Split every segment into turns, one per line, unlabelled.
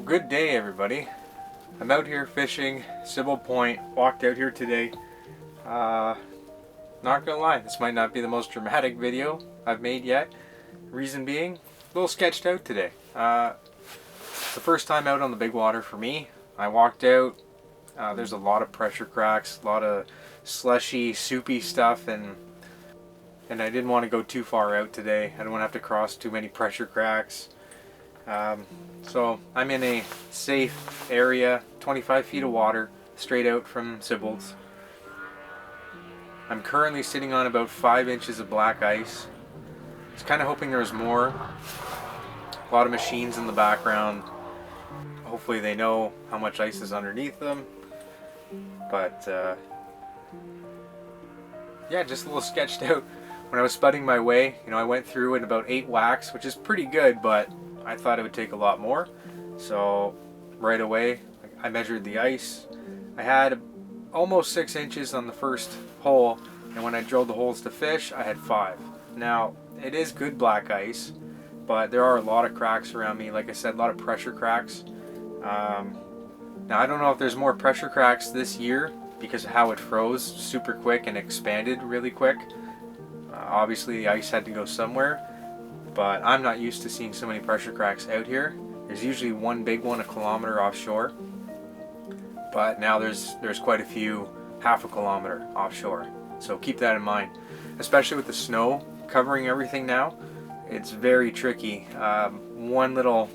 Good day, everybody. I'm out here fishing Sibbald Point. Walked out here today. Not gonna lie, this might not be the most dramatic video I've made yet. Reason being, a little sketched out today. It's the first time out on the big water for me. I walked out. There's a lot of pressure cracks, a lot of slushy, soupy stuff, and I didn't want to go too far out today. I don't want to have to cross too many pressure cracks. So I'm in a safe area, 25 feet of water, straight out from Sibbald's. I'm currently sitting on about 5 inches of black ice. I was kind of hoping there was more. A lot of machines in the background. Hopefully they know how much ice is underneath them. But yeah, just a little sketched out. When I was spudding my way, I went through in about 8 whacks, which is pretty good, but I thought it would take a lot more. So right away I measured the ice. I had almost 6 inches on the first hole, and when I drilled the holes to fish I had 5. Now it is good black ice, but there are a lot of cracks around me. Like I said, a lot of pressure cracks. Now I don't know if there's more pressure cracks this year because of how it froze super quick and expanded really quick. Obviously the ice had to go somewhere, but I'm not used to seeing so many pressure cracks out here. There's usually one big one a kilometer offshore, but now there's quite a few half a kilometer offshore. So keep that in mind, especially with the snow covering everything now. It's very tricky. One little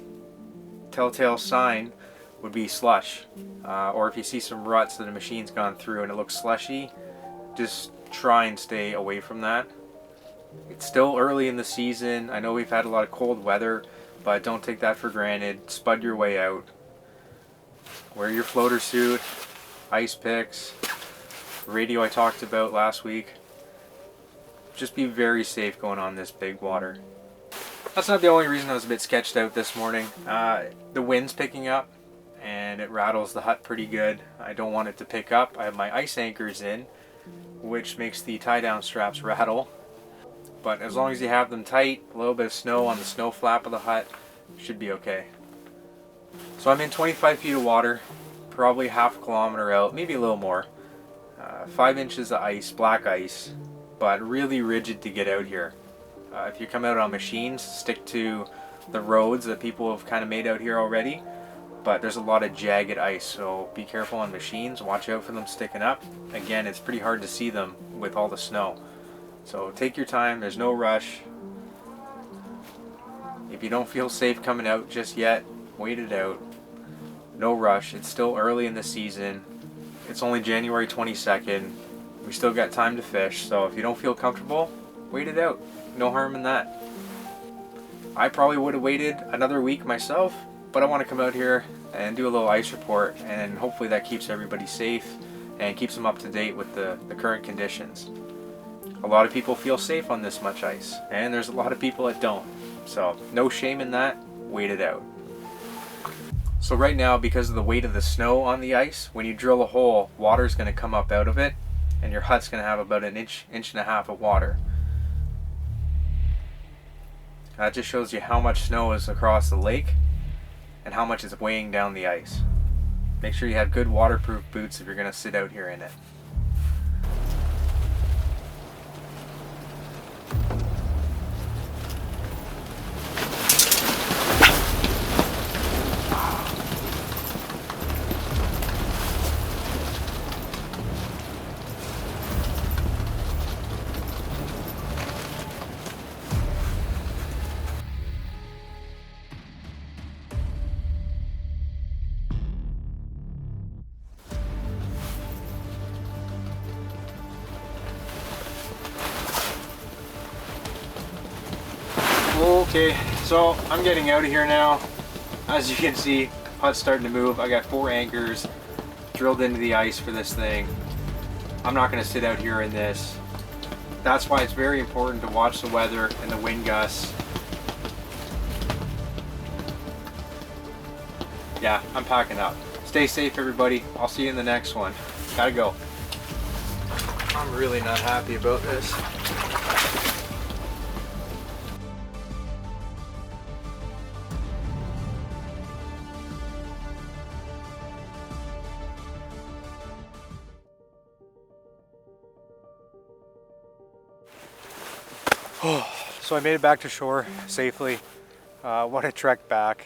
telltale sign would be slush, or if you see some ruts that a machine's gone through and it looks slushy, just try and stay away from that. It's still early in the season. I know we've had a lot of cold weather, but don't take that for granted. Spud your way out. Wear your floater suit, ice picks, radio I talked about last week. Just be very safe going on this big water. That's not the only reason I was a bit sketched out this morning. The wind's picking up and it rattles the hut pretty good. I don't want it to pick up. I have my ice anchors in, which makes the tie down straps rattle. But as long as you have them tight, a little bit of snow on the snow flap of the hut, should be okay. So I'm in 25 feet of water, probably half a kilometer out, maybe a little more. 5 inches of ice, black ice, but really rigid to get out here. If you come out on machines, stick to the roads that people have kind of made out here already. But there's a lot of jagged ice, so be careful on machines. Watch out for them sticking up. Again, it's pretty hard to see them with all the snow. So take your time, there's no rush. If you don't feel safe coming out just yet, wait it out. No rush, it's still early in the season. It's only January 22nd. We still got time to fish, so if you don't feel comfortable, wait it out. No harm in that. I probably would have waited another week myself, but I want to come out here and do a little ice report, and hopefully that keeps everybody safe and keeps them up to date with the current conditions. A lot of people feel safe on this much ice, and there's a lot of people that don't. So no shame in that, wait it out. So right now, because of the weight of the snow on the ice, when you drill a hole, water's going to come up out of it, and your hut's going to have about an inch and a half of water. That just shows you how much snow is across the lake and how much is weighing down the ice. Make sure you have good waterproof boots if you're going to sit out here in it. Okay, so I'm getting out of here now. As you can see, hut's starting to move. I got 4 anchors drilled into the ice for this thing. I'm not going to sit out here in this. That's why it's very important to watch the weather and the wind gusts. Yeah, I'm packing up. Stay safe, everybody. I'll see you in the next one. Gotta go. I'm really not happy about this. So I made it back to shore safely. What a trek back.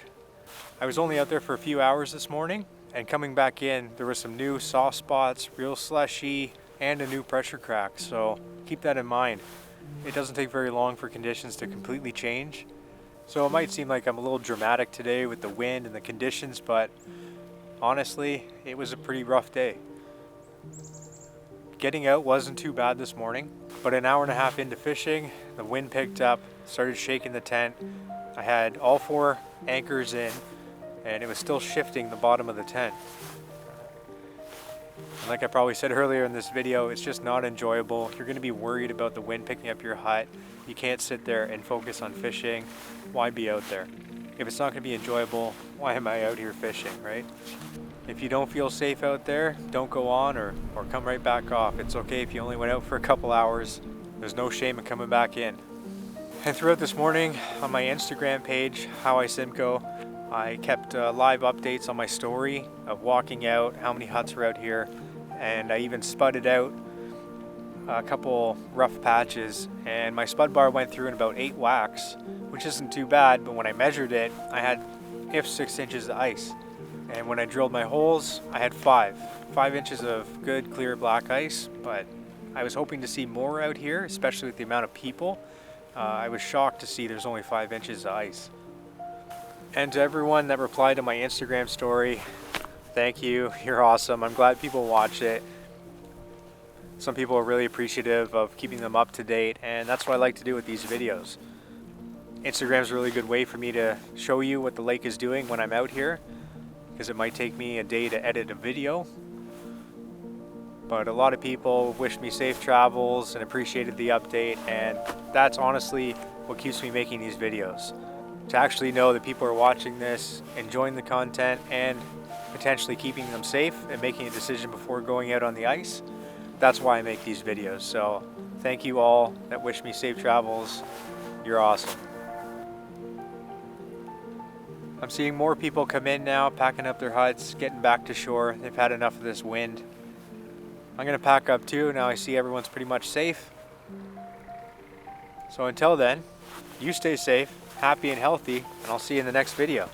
I was only out there for a few hours this morning, and coming back in, there was some new soft spots, real slushy, and a new pressure crack, so keep that in mind. It doesn't take very long for conditions to completely change. So it might seem like I'm a little dramatic today with the wind and the conditions, but honestly, it was a pretty rough day. Getting out wasn't too bad this morning, but an hour and a half into fishing, the wind picked up, started shaking the tent. I had all 4 anchors in, and it was still shifting the bottom of the tent. And like I probably said earlier in this video, it's just not enjoyable. You're going to be worried about the wind picking up your hut. You can't sit there and focus on fishing. Why be out there? If it's not going to be enjoyable, why am I out here fishing, right? If you don't feel safe out there, don't go on or come right back off. It's okay if you only went out for a couple hours. There's no shame in coming back in. And throughout this morning on my Instagram page, How I Simcoe, I kept live updates on my story of walking out, how many huts are out here, and I even spudded out a couple rough patches, and my spud bar went through in about 8 whacks, which isn't too bad, but when I measured it, I had 6 inches of ice. And when I drilled my holes, I had 5 inches of good clear black ice, but I was hoping to see more out here, especially with the amount of people. I was shocked to see there's only 5 inches of ice. And to everyone that replied to my Instagram story, thank you, you're awesome. I'm glad people watch it. Some people are really appreciative of keeping them up to date, and that's what I like to do with these videos. Instagram's a really good way for me to show you what the lake is doing when I'm out here, because it might take me a day to edit a video. But a lot of people wished me safe travels and appreciated the update, and that's honestly what keeps me making these videos. To actually know that people are watching this, enjoying the content, and potentially keeping them safe and making a decision before going out on the ice, that's why I make these videos. So thank you all that wish me safe travels. You're awesome. I'm seeing more people come in now, packing up their huts, getting back to shore. They've had enough of this wind. I'm gonna pack up too. Now I see everyone's pretty much safe. So until then, you stay safe, happy and healthy, and I'll see you in the next video.